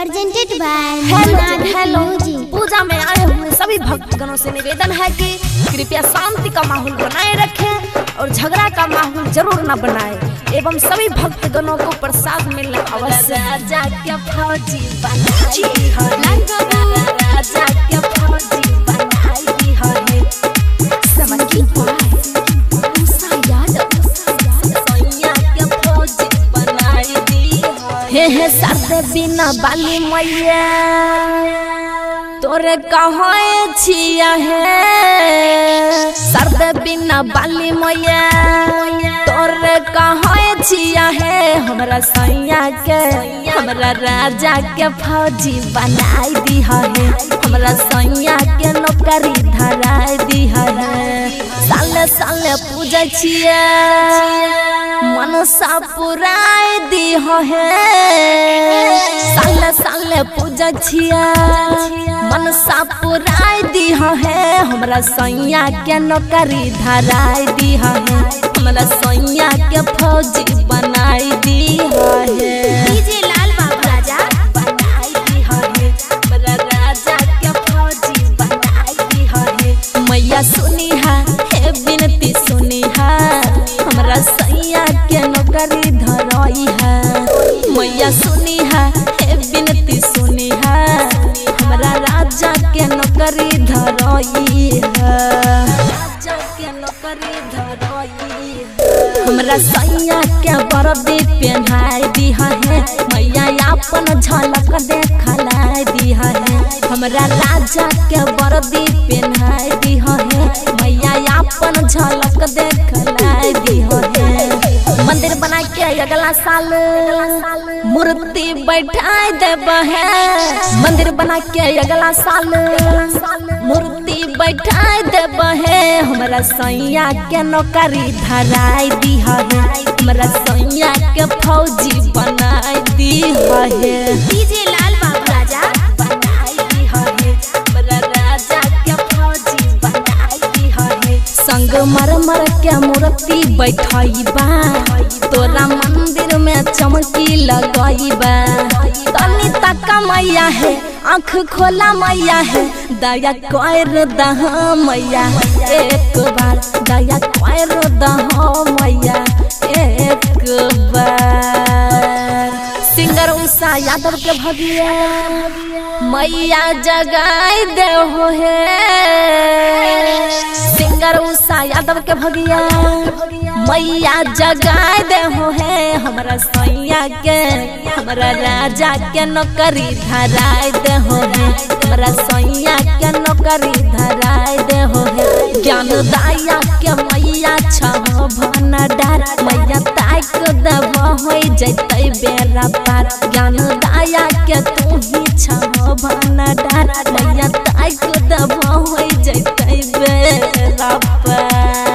presented by hello पूजा में आए हुए सभी भक्तगणों से निवेदन है कि कृपया शांति का माहौल बनाए रखें और झगड़ा का माहौल जरूर न बनाए एवं सभी भक्तगणों को प्रसाद मिलना अवश्य। राजा के फौजी बनाई है, राजा के फौजी बनाई है, समझी हे साथे बिना बाली मैया तोरे कहाँ छिया है, साथे बिना बाली मैया तोरे कहाँ छिया है, हमरा सैया के हमरा राजा के फौजी बनाई दी है, हमरा सैया के नौकरी धराई दी है। साले साले पूजा छिया मनसा पुराई दी है, साले साले पूजा छिया मनसा पुराई दी है, हमरा सैया के नौकरी धराई दी है, हमरा सैया के फौजी बनाई दी है। डीजे लाल बाबू राजा बनाई दी है, हमरा राजा के फौजी बनाई दी है। मैया सुनी है हे विनती सुनी है, हमरा सैया के नौकरी धराई है। मैया सुनी है हे विनती सुनी है, हमरा राजा के नौकरी धराई है, राजा के नौकरी धराई है। हमरा सैया के वर्दी पहनाई दी है, मैया अपन झलक देखलाई दी है, हमरा राजा के वर्दी पहनाई दी है, मैया अपन झलक देखलाई दी है। मंदिर बना के अगला साल मूर्ति बैठाई देब है, मंदिर बना के अगला साल मूर्ति बैठाई देब है, हमरा सैया के नौकरी धराई दी है, हमरा सैया के फौजी बनाई दी है। डीजे लाल बाबू राजा बनाई दी है, हमरा राजा के फौजी बनाई दी है। संग मरमर के मूर्ति बैठाई बा, तोरा मंदिर में चमकी लगाई बा, तनी तक मैया है आँख खोला मैया है, दया कर दहा मैया एक बार, दया कर दहा मैया एक बार। सिंगर उषा यादव के भगिया मैया जगाई दे हो है, सिंगर उषा यादव के भगिया मैया जगाई दे हो है, हमरा सैया के हमरा राजा के नौकरी धराई दे हो है, हमरा सैया के नौकरी धराई दे हो है। ज्ञान दाया के मैया छह भंडार, मैया ताक देव हो जैते बेरा पार, ज्ञान दाया के तू ही छह भंडार, मैया ताक देव हो जैते बेरा पार।